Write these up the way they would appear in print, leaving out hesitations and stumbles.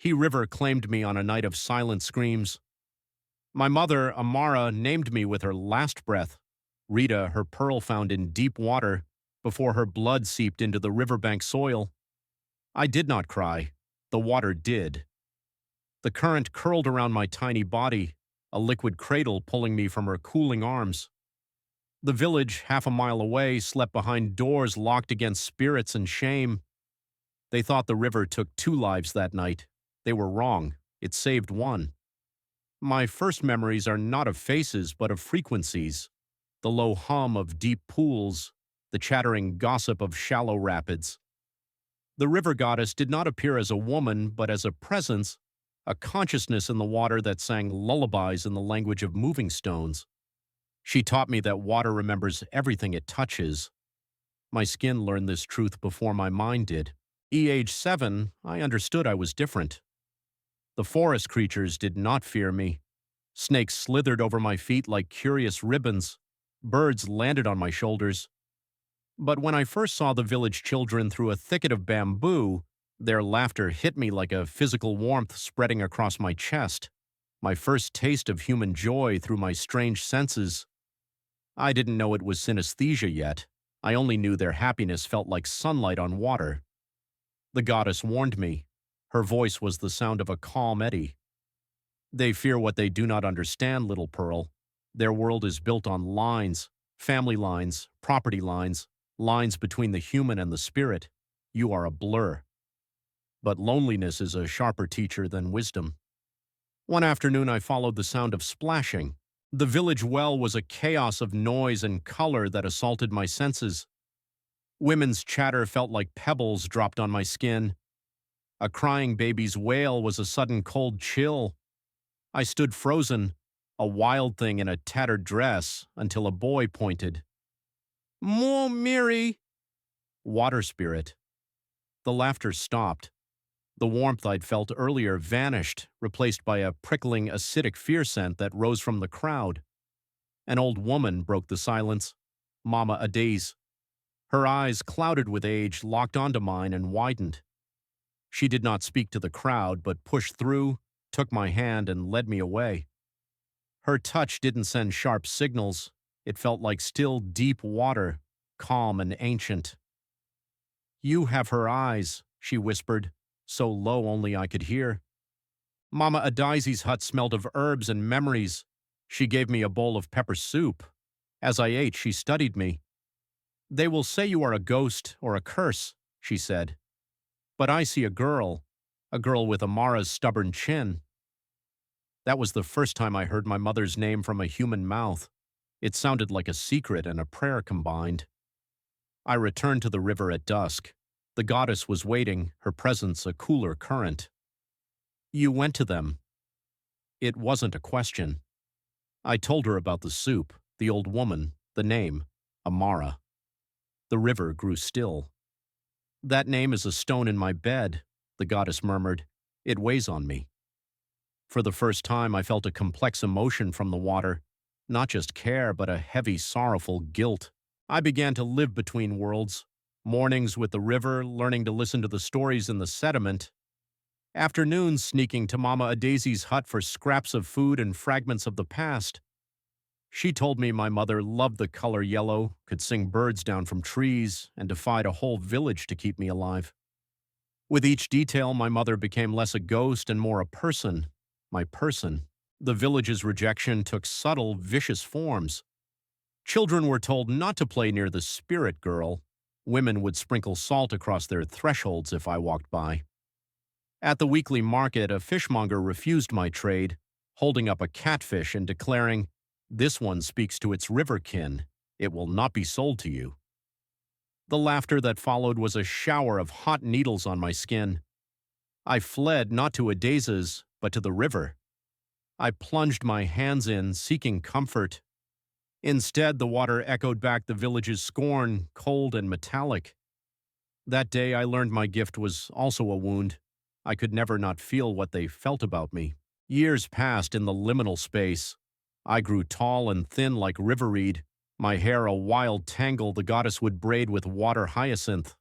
He River claimed me on a night of silent screams. My mother, Amara, named me with her last breath. Rita, her pearl found in deep water before her blood seeped into the riverbank soil. I did not cry. The water did. The current curled around my tiny body, a liquid cradle pulling me from her cooling arms. The village, half a mile away, slept behind doors locked against spirits and shame. They thought the river took 2 lives that night. They were wrong. It saved 1. My first memories are not of faces, but of frequencies. The low hum of deep pools, the chattering gossip of shallow rapids. The river goddess did not appear as a woman, but as a presence, a consciousness in the water that sang lullabies in the language of moving stones. She taught me that water remembers everything it touches. My skin learned this truth before my mind did. Age 7, I understood I was different. The forest creatures did not fear me. Snakes slithered over my feet like curious ribbons. Birds landed on my shoulders. But when I first saw the village children through a thicket of bamboo, their laughter hit me like a physical warmth spreading across my chest. My first taste of human joy through my strange senses. I didn't know it was synesthesia yet. I only knew their happiness felt like sunlight on water. The goddess warned me. Her voice was the sound of a calm eddy. They fear what they do not understand, little pearl. Their world is built on lines, family lines, property lines, lines between the human and the spirit. You are a blur. But loneliness is a sharper teacher than wisdom. One afternoon I followed the sound of splashing. The village well was a chaos of noise and color that assaulted my senses. Women's chatter felt like pebbles dropped on my skin. A crying baby's wail was a sudden cold chill. I stood frozen, a wild thing in a tattered dress, until a boy pointed. "More Miri!" Water spirit. The laughter stopped. The warmth I'd felt earlier vanished, replaced by a prickling acidic fear scent that rose from the crowd. An old woman broke the silence. Mama Adaze. Her eyes, clouded with age, locked onto mine and widened. She did not speak to the crowd, but pushed through, took my hand, and led me away. Her touch didn't send sharp signals. It felt like still, deep water, calm and ancient. "You have her eyes," she whispered, so low only I could hear. Mama Adaizi's hut smelled of herbs and memories. She gave me a bowl of pepper soup. As I ate, she studied me. "They will say you are a ghost or a curse," she said. "But I see a girl with Amara's stubborn chin." That was the first time I heard my mother's name from a human mouth. It sounded like a secret and a prayer combined. I returned to the river at dusk. The goddess was waiting, her presence a cooler current. "You went to them." It wasn't a question. I told her about the soup, the old woman, the name, Amara. The river grew still. "That name is a stone in my bed," the goddess murmured. "It weighs on me." For the first time, I felt a complex emotion from the water, not just care, but a heavy, sorrowful guilt. I began to live between worlds, mornings with the river, learning to listen to the stories in the sediment, afternoons sneaking to Mama Adaizi's hut for scraps of food and fragments of the past. She told me my mother loved the color yellow, could sing birds down from trees, and defied a whole village to keep me alive. With each detail, my mother became less a ghost and more a person, my person. The village's rejection took subtle, vicious forms. Children were told not to play near the spirit girl. Women would sprinkle salt across their thresholds if I walked by. At the weekly market, a fishmonger refused my trade, holding up a catfish and declaring, "This one speaks to its river kin. It will not be sold to you." The laughter that followed was a shower of hot needles on my skin. I fled not to Adaiza's, but to the river. I plunged my hands in, seeking comfort. Instead, the water echoed back the village's scorn, cold and metallic. That day, I learned my gift was also a wound. I could never not feel what they felt about me. Years passed in the liminal space. I grew tall and thin like river reed, my hair a wild tangle the goddess would braid with water hyacinth.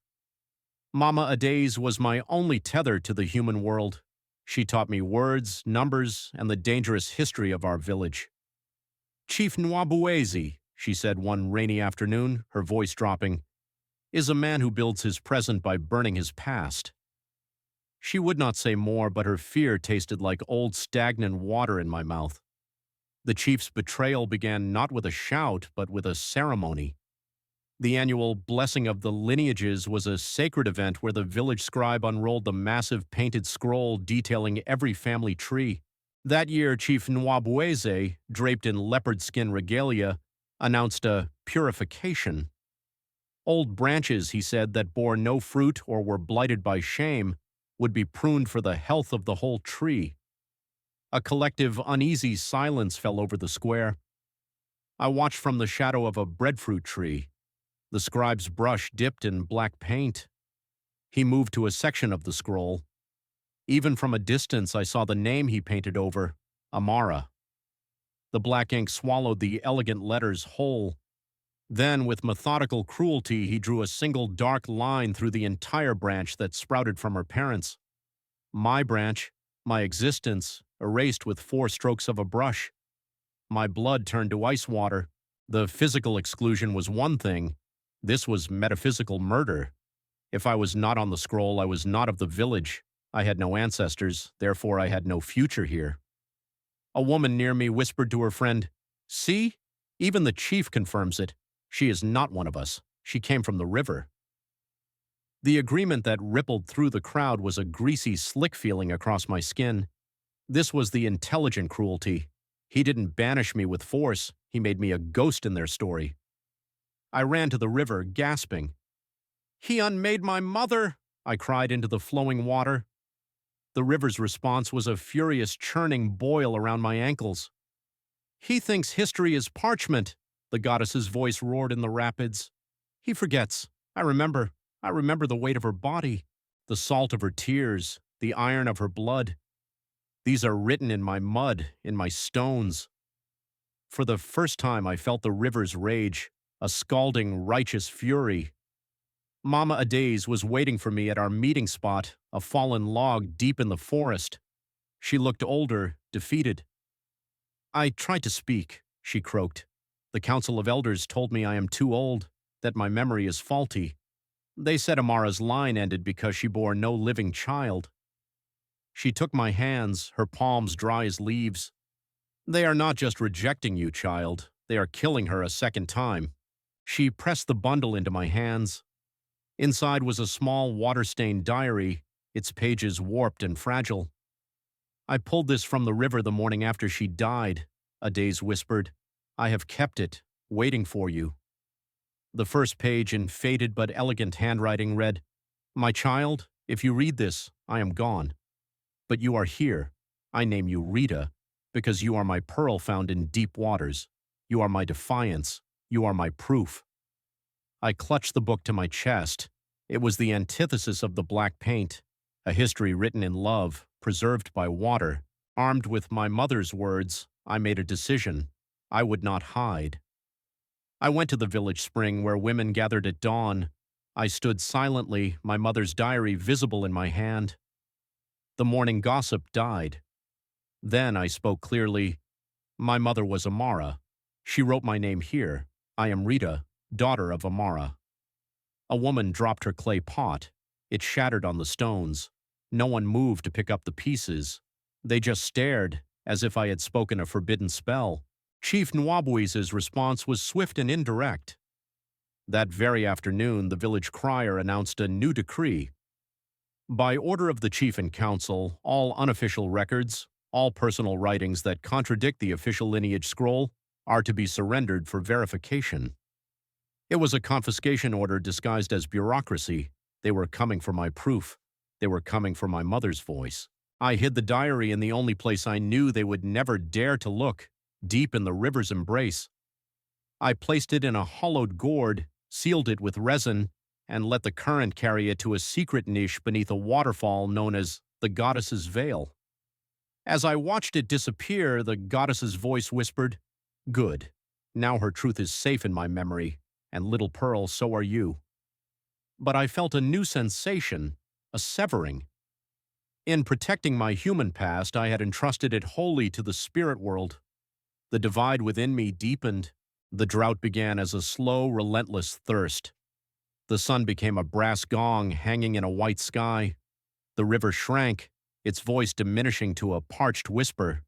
Mama Adaiz was my only tether to the human world. She taught me words, numbers, and the dangerous history of our village. Chief Nwabuezi, she said one rainy afternoon, her voice dropping, is a man who builds his present by burning his past. She would not say more, but her fear tasted like old stagnant water in my mouth. The chief's betrayal began not with a shout, but with a ceremony. The annual blessing of the lineages was a sacred event where the village scribe unrolled the massive painted scroll detailing every family tree. That year, Chief Nwabueze, draped in leopard skin regalia, announced a purification. Old branches, he said, that bore no fruit or were blighted by shame would be pruned for the health of the whole tree. A collective, uneasy silence fell over the square. I watched from the shadow of a breadfruit tree. The scribe's brush dipped in black paint. He moved to a section of the scroll. Even from a distance, I saw the name he painted over, Amara. The black ink swallowed the elegant letters whole. Then, with methodical cruelty, he drew a single dark line through the entire branch that sprouted from her parents. My branch, my existence, erased with 4 strokes of a brush. My blood turned to ice water. The physical exclusion was one thing. This was metaphysical murder. If I was not on the scroll, I was not of the village. I had no ancestors, therefore I had no future here. A woman near me whispered to her friend, "See? Even the chief confirms it. She is not one of us. She came from the river." The agreement that rippled through the crowd was a greasy, slick feeling across my skin. This was the intelligent cruelty. He didn't banish me with force. He made me a ghost in their story. I ran to the river, gasping. "He unmade my mother!" I cried into the flowing water. The river's response was a furious churning boil around my ankles. "He thinks history is parchment," the goddess's voice roared in the rapids. "He forgets. I remember the weight of her body, the salt of her tears, the iron of her blood. These are written in my mud, in my stones." For the first time I felt the river's rage, a scalding, righteous fury. Mama Adaze was waiting for me at our meeting spot, a fallen log deep in the forest. She looked older, defeated. "I tried to speak," she croaked. "The Council of Elders told me I am too old, that my memory is faulty. They said Amara's line ended because she bore no living child." She took my hands, her palms dry as leaves. "They are not just rejecting you, child. They are killing her a second time." She pressed the bundle into my hands. Inside was a small water-stained diary, its pages warped and fragile. "I pulled this from the river the morning after she died," Adaze whispered. "I have kept it, waiting for you." The first page, in faded but elegant handwriting, read, "My child, if you read this, I am gone. But you are here. I name you Rita, because you are my pearl found in deep waters. You are my defiance. You are my proof." I clutched the book to my chest. It was the antithesis of the black paint, a history written in love, preserved by water. Armed with my mother's words, I made a decision. I would not hide. I went to the village spring where women gathered at dawn. I stood silently, my mother's diary visible in my hand. The morning gossip died. Then I spoke clearly. My mother was Amara. She wrote my name here. I am Rita, daughter of Amara. A woman dropped her clay pot. It shattered on the stones. No one moved to pick up the pieces. They just stared, as if I had spoken a forbidden spell. Chief Nwabuese's response was swift and indirect. That very afternoon, the village crier announced a new decree. By order of the chief and council, all unofficial records, all personal writings that contradict the official lineage scroll, are to be surrendered for verification. It was a confiscation order disguised as bureaucracy. They were coming for my proof. They were coming for my mother's voice. I hid the diary in the only place I knew they would never dare to look, deep in the river's embrace. I placed it in a hollowed gourd, sealed it with resin, and let the current carry it to a secret niche beneath a waterfall known as the Goddess's Veil. As I watched it disappear, the goddess's voice whispered, "Good. Now her truth is safe in my memory, and little Pearl, so are you." But I felt a new sensation, a severing. In protecting my human past, I had entrusted it wholly to the spirit world. The divide within me deepened. The drought began as a slow, relentless thirst. The sun became a brass gong hanging in a white sky. The river shrank, its voice diminishing to a parched whisper.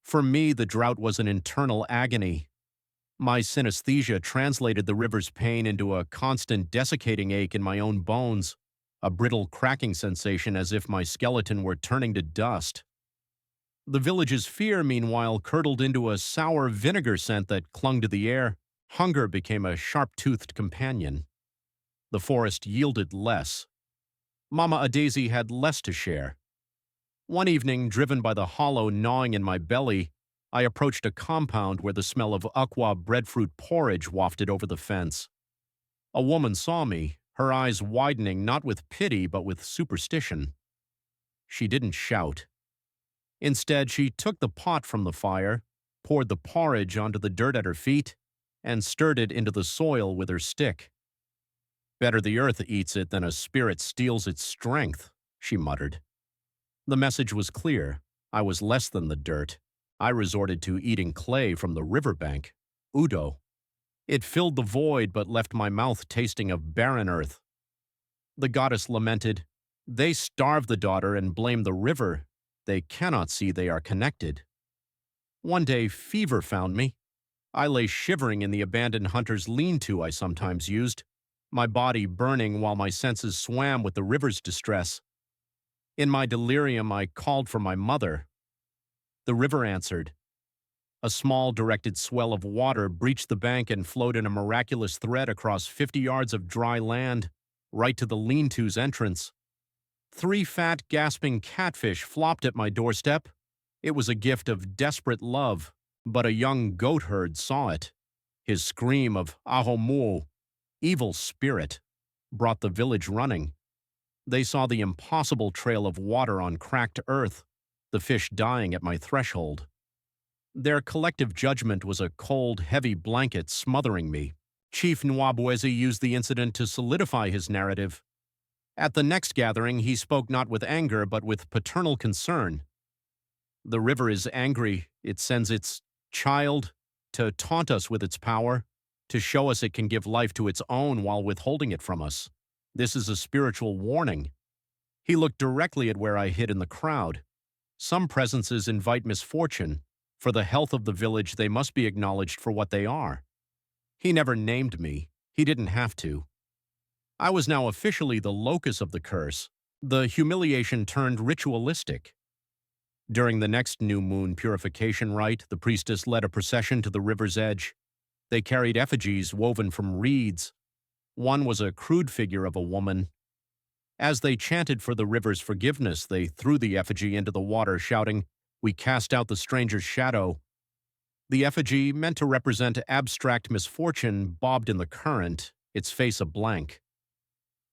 For me, the drought was an internal agony. My synesthesia translated the river's pain into a constant desiccating ache in my own bones, a brittle cracking sensation as if my skeleton were turning to dust. The village's fear, meanwhile, curdled into a sour vinegar scent that clung to the air. Hunger became a sharp-toothed companion. The forest yielded less. Mama Adaisy had less to share. One evening, driven by the hollow gnawing in my belly, I approached a compound where the smell of aqua breadfruit porridge wafted over the fence. A woman saw me, her eyes widening not with pity but with superstition. She didn't shout. Instead, she took the pot from the fire, poured the porridge onto the dirt at her feet, and stirred it into the soil with her stick. "Better the earth eats it than a spirit steals its strength," she muttered. The message was clear. I was less than the dirt. I resorted to eating clay from the riverbank, udo. It filled the void but left my mouth tasting of barren earth. The goddess lamented, "They starve the daughter and blame the river. They cannot see they are connected." One day, fever found me. I lay shivering in the abandoned hunter's lean-to I sometimes used, my body burning while my senses swam with the river's distress. In my delirium, I called for my mother. The river answered. A small, directed swell of water breached the bank and flowed in a miraculous thread across 50 yards of dry land, right to the lean-to's entrance. 3 fat, gasping catfish flopped at my doorstep. It was a gift of desperate love, but a young goat herd saw it. His scream of "Ahomu," evil spirit, brought the village running. They saw the impossible trail of water on cracked earth, the fish dying at my threshold. Their collective judgment was a cold, heavy blanket smothering me. Chief Nwabwezi used the incident to solidify his narrative. At the next gathering, he spoke not with anger, but with paternal concern. "The river is angry. It sends its child to taunt us with its power, to show us it can give life to its own while withholding it from us. This is a spiritual warning." He looked directly at where I hid in the crowd. Some presences invite misfortune. For the health of the village, they must be acknowledged for what they are. He never named me. He didn't have to. I was now officially the locus of the curse. The humiliation turned ritualistic. During the next new moon purification rite, the priestess led a procession to the river's edge. They carried effigies woven from reeds. One was a crude figure of a woman. As they chanted for the river's forgiveness, they threw the effigy into the water, shouting, "We cast out the stranger's shadow." The effigy, meant to represent abstract misfortune, bobbed in the current, its face a blank.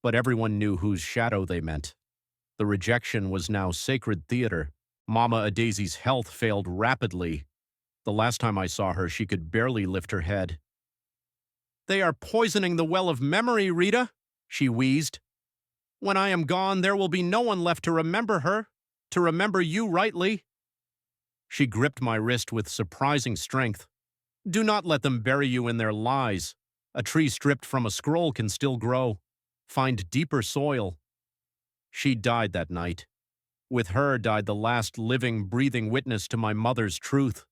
But everyone knew whose shadow they meant. The rejection was now sacred theater. Mama Adaisy's health failed rapidly. The last time I saw her, she could barely lift her head. "They are poisoning the well of memory, Rita," she wheezed. "When I am gone, there will be no one left to remember her, to remember you rightly." She gripped my wrist with surprising strength. "Do not let them bury you in their lies. A tree stripped from a scroll can still grow. Find deeper soil." She died that night. With her died the last living, breathing witness to my mother's truth.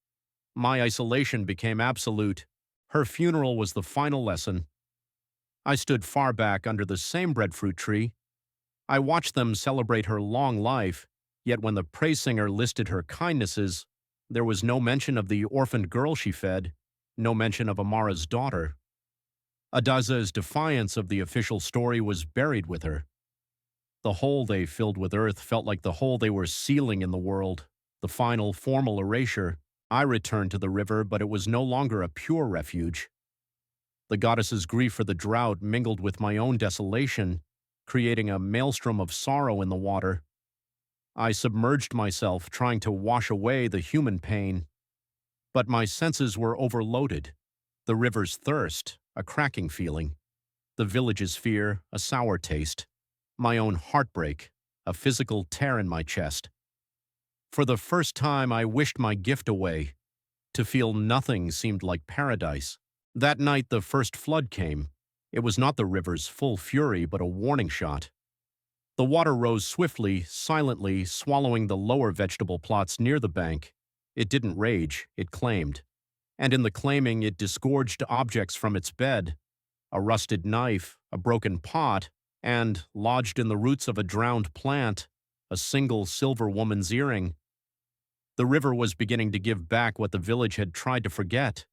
My isolation became absolute. Her funeral was the final lesson. I stood far back under the same breadfruit tree. I watched them celebrate her long life, yet when the praise singer listed her kindnesses, there was no mention of the orphaned girl she fed, no mention of Amara's daughter. Adaza's defiance of the official story was buried with her. The hole they filled with earth felt like the hole they were sealing in the world, the final formal erasure. I returned to the river, but it was no longer a pure refuge. The goddess's grief for the drought mingled with my own desolation, creating a maelstrom of sorrow in the water. I submerged myself, trying to wash away the human pain. But my senses were overloaded. The river's thirst, a cracking feeling. The village's fear, a sour taste. My own heartbreak, a physical tear in my chest. For the first time, I wished my gift away. To feel nothing seemed like paradise. That night, the first flood came. It was not the river's full fury, but a warning shot. The water rose swiftly, silently, swallowing the lower vegetable plots near the bank. It didn't rage, it claimed. And in the claiming, it disgorged objects from its bed. A rusted knife, a broken pot, and, lodged in the roots of a drowned plant, a single silver woman's earring. The river was beginning to give back what the village had tried to forget.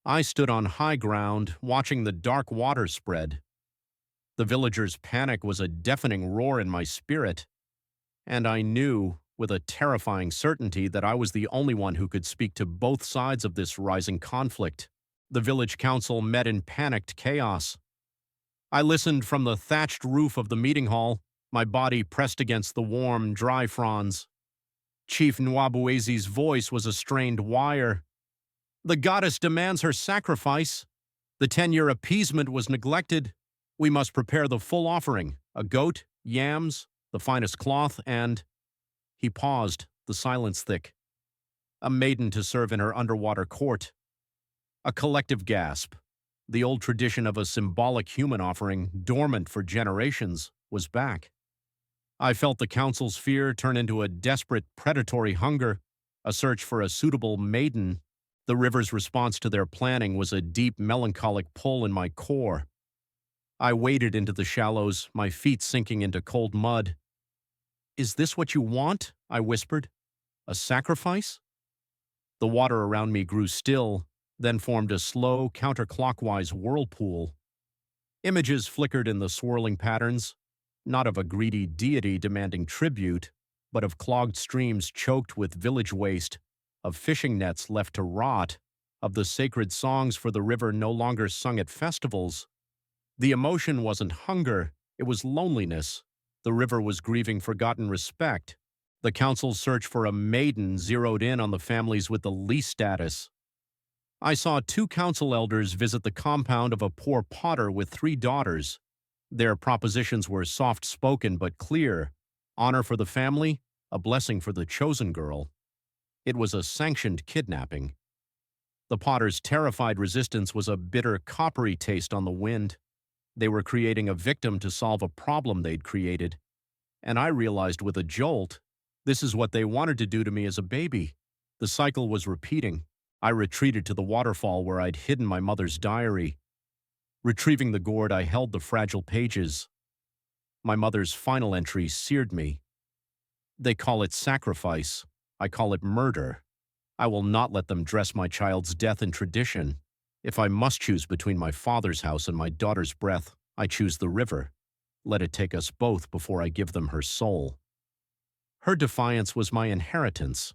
I stood on high ground, watching the dark water spread. The villagers' panic was a deafening roar in my spirit, and I knew, with a terrifying certainty, that I was the only one who could speak to both sides of this rising conflict. The village council met in panicked chaos. I listened from the thatched roof of the meeting hall, my body pressed against the warm, dry fronds. Chief Nwabuezi's voice was a strained wire. The goddess demands her sacrifice. The 10-year appeasement was neglected. We must prepare the full offering, a goat, yams, the finest cloth, and— He paused, the silence thick. A maiden to serve in her underwater court. A collective gasp. The old tradition of a symbolic human offering, dormant for generations, was back. I felt the council's fear turn into a desperate predatory hunger, a search for a suitable maiden. The river's response to their planning was a deep melancholic pull in my core. I waded into the shallows, my feet sinking into cold mud. "Is this what you want?" I whispered. "A sacrifice?" The water around me grew still, then formed a slow, counterclockwise whirlpool. Images flickered in the swirling patterns, not of a greedy deity demanding tribute, but of clogged streams choked with village waste, of fishing nets left to rot, of the sacred songs for the river no longer sung at festivals. The emotion wasn't hunger, it was loneliness. The river was grieving forgotten respect. The council's search for a maiden zeroed in on the families with the least status. I saw 2 council elders visit the compound of a poor potter with 3 daughters. Their propositions were soft-spoken but clear. Honor for the family, a blessing for the chosen girl. It was a sanctioned kidnapping. The potter's terrified resistance was a bitter, coppery taste on the wind. They were creating a victim to solve a problem they'd created. And I realized with a jolt, this is what they wanted to do to me as a baby. The cycle was repeating. I retreated to the waterfall where I'd hidden my mother's diary. Retrieving the gourd, I held the fragile pages. My mother's final entry seared me. They call it sacrifice. I call it murder. I will not let them dress my child's death in tradition. If I must choose between my father's house and my daughter's breath, I choose the river. Let it take us both before I give them her soul. Her defiance was my inheritance.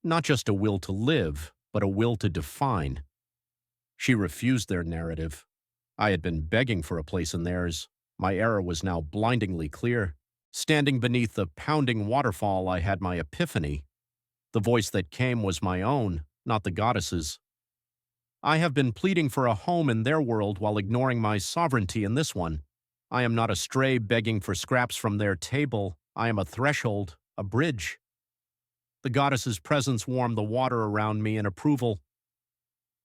Not just a will to live, but a will to define. She refused their narrative. I had been begging for a place in theirs. My error was now blindingly clear. Standing beneath the pounding waterfall, I had my epiphany. The voice that came was my own, not the goddess's. I have been pleading for a home in their world while ignoring my sovereignty in this one. I am not a stray begging for scraps from their table. I am a threshold, a bridge. The goddess's presence warmed the water around me in approval.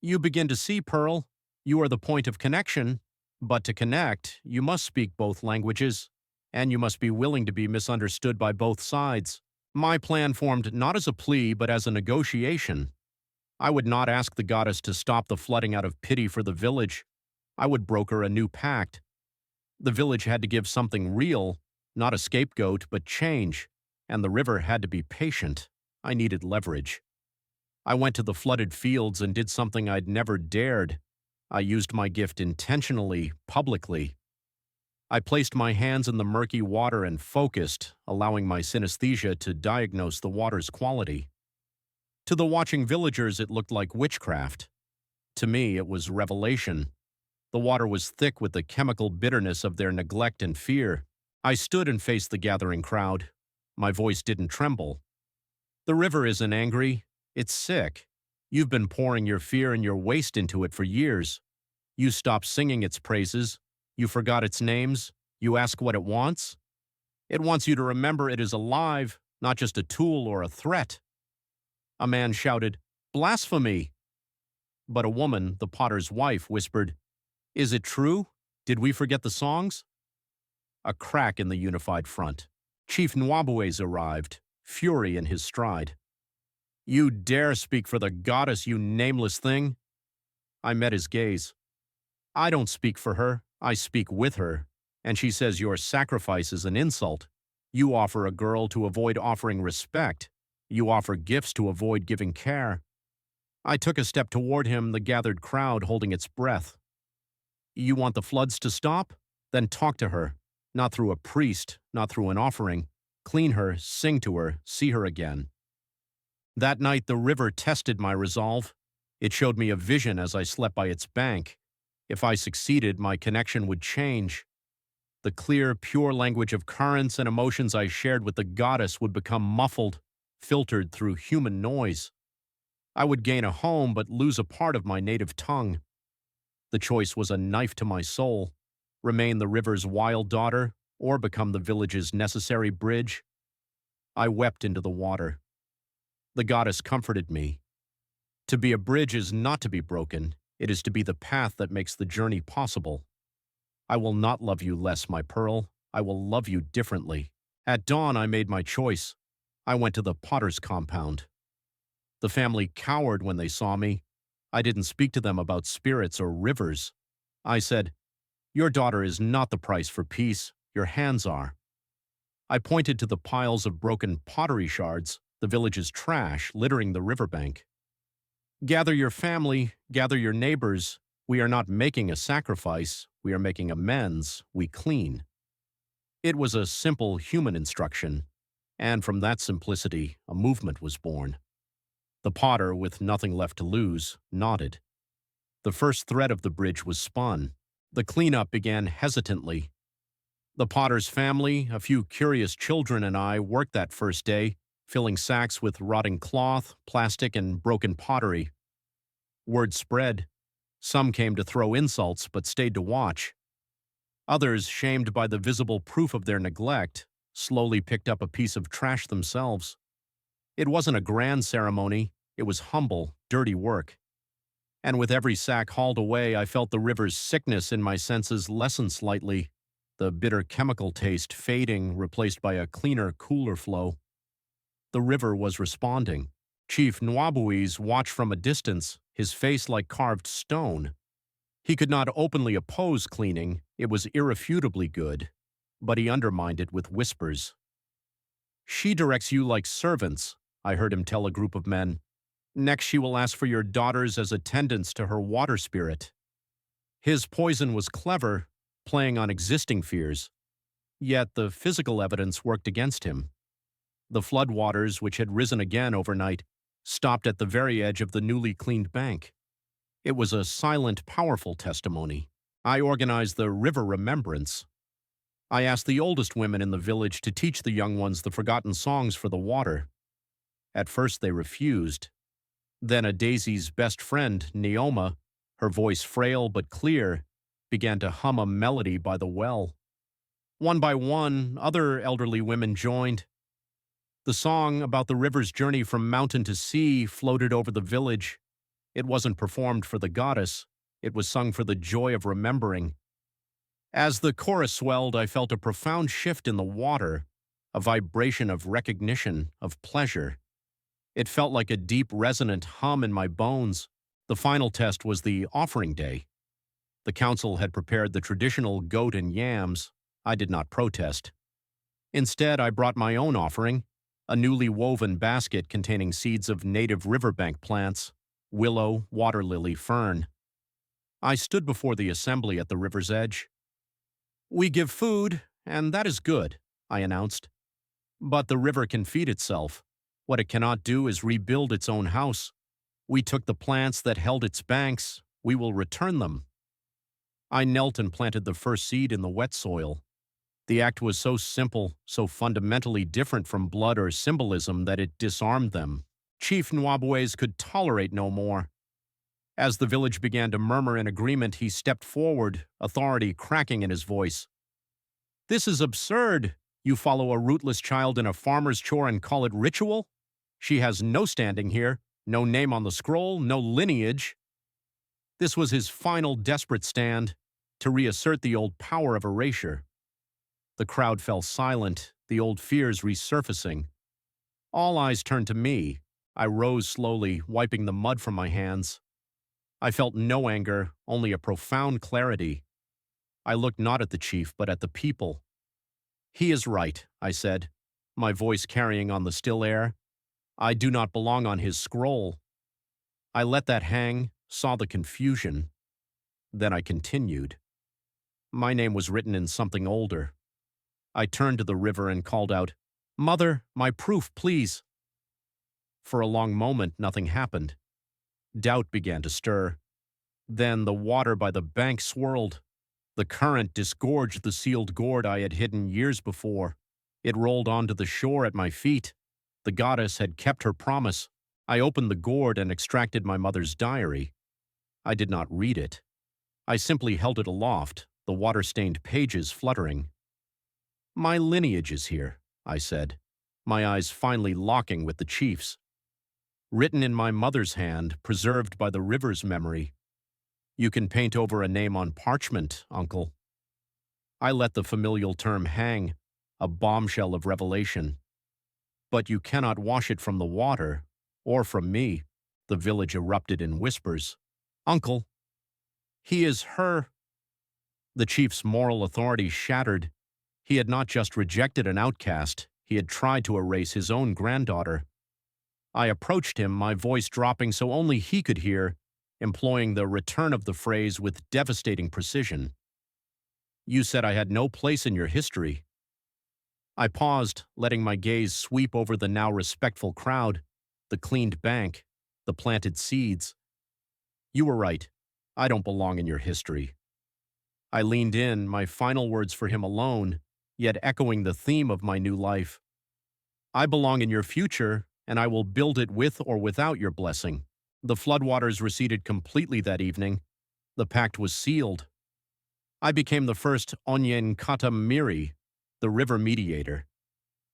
You begin to see, Pearl. You are the point of connection. But to connect, you must speak both languages, and you must be willing to be misunderstood by both sides. My plan formed not as a plea, but as a negotiation. I would not ask the goddess to stop the flooding out of pity for the village. I would broker a new pact. The village had to give something real, not a scapegoat, but change, and the river had to be patient. I needed leverage. I went to the flooded fields and did something I'd never dared. I used my gift intentionally, publicly. I placed my hands in the murky water and focused, allowing my synesthesia to diagnose the water's quality. To the watching villagers, it looked like witchcraft. To me, it was revelation. The water was thick with the chemical bitterness of their neglect and fear. I stood and faced the gathering crowd. My voice didn't tremble. The river isn't angry. It's sick. You've been pouring your fear and your waste into it for years. You stopped singing its praises. You forgot its names. You ask what it wants. It wants you to remember it is alive, not just a tool or a threat. A man shouted, "Blasphemy!" But a woman, the potter's wife, whispered, "Is it true? Did we forget the songs?" A crack in the unified front. Chief Nwabue's arrived, fury in his stride. "You dare speak for the goddess, you nameless thing?" I met his gaze. "I don't speak for her, I speak with her, and she says your sacrifice is an insult. You offer a girl to avoid offering respect. You offer gifts to avoid giving care." I took a step toward him, the gathered crowd holding its breath. "You want the floods to stop? Then talk to her. Not through a priest, not through an offering. Clean her, sing to her, see her again." That night the river tested my resolve. It showed me a vision as I slept by its bank. If I succeeded, my connection would change. The clear, pure language of currents and emotions I shared with the goddess would become muffled, filtered through human noise. I would gain a home but lose a part of my native tongue. The choice was a knife to my soul: remain the river's wild daughter or become the village's necessary bridge. I wept into the water. The goddess comforted me. To be a bridge is not to be broken. It is to be the path that makes the journey possible. I will not love you less, my pearl. I will love you differently. At dawn, I made my choice. I went to the potter's compound. The family cowered when they saw me. I didn't speak to them about spirits or rivers. I said, "Your daughter is not the price for peace. Your hands are." I pointed to the piles of broken pottery shards, the village's trash littering the riverbank. "Gather your family, gather your neighbors. We are not making a sacrifice. We are making amends. We clean." It was a simple human instruction, and from that simplicity, a movement was born. The potter, with nothing left to lose, nodded. The first thread of the bridge was spun. The cleanup began hesitantly. The potter's family, a few curious children, and I worked that first day, filling sacks with rotting cloth, plastic, and broken pottery. Word spread. Some came to throw insults but stayed to watch. Others, shamed by the visible proof of their neglect, slowly picked up a piece of trash themselves. It wasn't a grand ceremony. It was humble, dirty work. And with every sack hauled away, I felt the river's sickness in my senses lessen slightly, the bitter chemical taste fading, replaced by a cleaner, cooler flow. The river was responding. Chief Nwabue's watched from a distance, his face like carved stone. He could not openly oppose cleaning. It was irrefutably good, but he undermined it with whispers. "She directs you like servants," I heard him tell a group of men. "Next she will ask for your daughters as attendants to her water spirit." His poison was clever, playing on existing fears. Yet the physical evidence worked against him. The floodwaters, which had risen again overnight, stopped at the very edge of the newly cleaned bank. It was a silent, powerful testimony. I organized the River Remembrance. I asked the oldest women in the village to teach the young ones the forgotten songs for the water. At first they refused. Then a Daisy's best friend, Neoma, her voice frail but clear, began to hum a melody by the well. One by one, other elderly women joined. The song about the river's journey from mountain to sea floated over the village. It wasn't performed for the goddess. It was sung for the joy of remembering. As the chorus swelled, I felt a profound shift in the water, a vibration of recognition, of pleasure. It felt like a deep, resonant hum in my bones. The final test was the offering day. The council had prepared the traditional goat and yams. I did not protest. Instead, I brought my own offering, a newly woven basket containing seeds of native riverbank plants, willow, water lily, fern. I stood before the assembly at the river's edge. "We give food, and that is good," I announced. "But the river can feed itself. What it cannot do is rebuild its own house. We took the plants that held its banks. We will return them." I knelt and planted the first seed in the wet soil. The act was so simple, so fundamentally different from blood or symbolism that it disarmed them. Chief Nwabue's could tolerate no more. As the village began to murmur in agreement, he stepped forward, authority cracking in his voice. "This is absurd. You follow a rootless child in a farmer's chore and call it ritual? She has no standing here, no name on the scroll, no lineage. This was his final desperate stand to reassert the old power of erasure. The crowd fell silent, the old fears resurfacing. All eyes turned to me. I rose slowly, wiping the mud from my hands. I felt no anger, only a profound clarity. I looked not at the chief, but at the people. He is right, I said, my voice carrying on the still air. I do not belong on his scroll. I let that hang, saw the confusion. Then I continued. My name was written in something older. I turned to the river and called out, "Mother, my proof, please." For a long moment, nothing happened. Doubt began to stir. Then the water by the bank swirled. The current disgorged the sealed gourd I had hidden years before. It rolled onto the shore at my feet. The goddess had kept her promise. I opened the gourd and extracted my mother's diary. I did not read it. I simply held it aloft, the water-stained pages fluttering. My lineage is here, I said, my eyes finally locking with the chief's. Written in my mother's hand, preserved by the river's memory. You can paint over a name on parchment, uncle. I let the familial term hang, a bombshell of revelation. But you cannot wash it from the water, or from me. The village erupted in whispers. Uncle, he is her. The chief's moral authority shattered. He had not just rejected an outcast, he had tried to erase his own granddaughter. I approached him, my voice dropping so only he could hear, employing the return of the phrase with devastating precision. You said I had no place in your history. I paused, letting my gaze sweep over the now respectful crowd, the cleaned bank, the planted seeds. You were right. I don't belong in your history. I leaned in, my final words for him alone, yet echoing the theme of my new life. I belong in your future, and I will build it with or without your blessing. The floodwaters receded completely that evening. The pact was sealed. I became the first Onyen Kata Miri, the river mediator.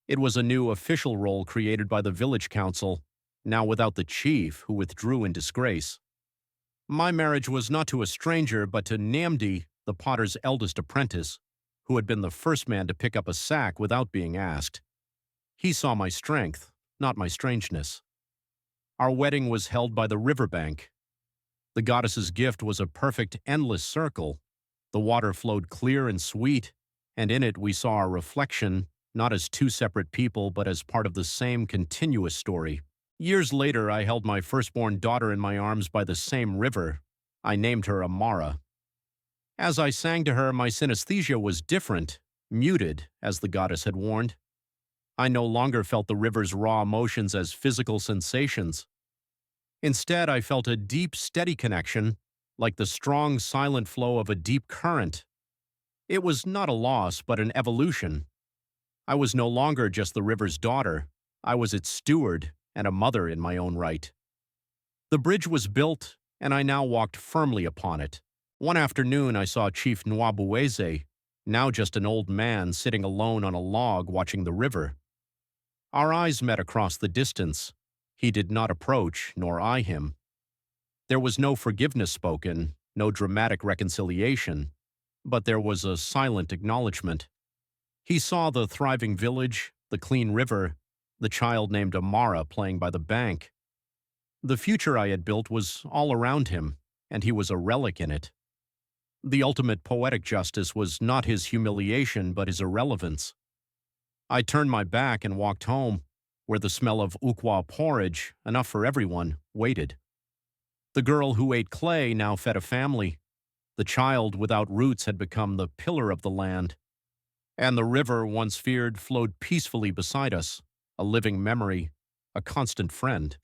It was a new official role created by the village council, now without the chief, who withdrew in disgrace. My marriage was not to a stranger, but to Namdi, the potter's eldest apprentice, who had been the first man to pick up a sack without being asked. He saw my strength, not my strangeness. Our wedding was held by the riverbank. The goddess's gift was a perfect, endless circle. The water flowed clear and sweet, and in it we saw our reflection, not as two separate people, but as part of the same continuous story. Years later, I held my firstborn daughter in my arms by the same river. I named her Amara. As I sang to her, my synesthesia was different, muted, as the goddess had warned. I no longer felt the river's raw emotions as physical sensations. Instead, I felt a deep, steady connection, like the strong, silent flow of a deep current. It was not a loss, but an evolution. I was no longer just the river's daughter. I was its steward and a mother in my own right. The bridge was built, and I now walked firmly upon it. One afternoon, I saw Chief Nwabueze, now just an old man sitting alone on a log watching the river. Our eyes met across the distance. He did not approach, nor I him. There was no forgiveness spoken, no dramatic reconciliation, but there was a silent acknowledgement. He saw the thriving village, the clean river, the child named Amara playing by the bank. The future I had built was all around him, and he was a relic in it. The ultimate poetic justice was not his humiliation, but his irrelevance. I turned my back and walked home, where the smell of ukwa porridge, enough for everyone, waited. The girl who ate clay now fed a family. The child without roots had become the pillar of the land. And the river, once feared, flowed peacefully beside us, a living memory, a constant friend.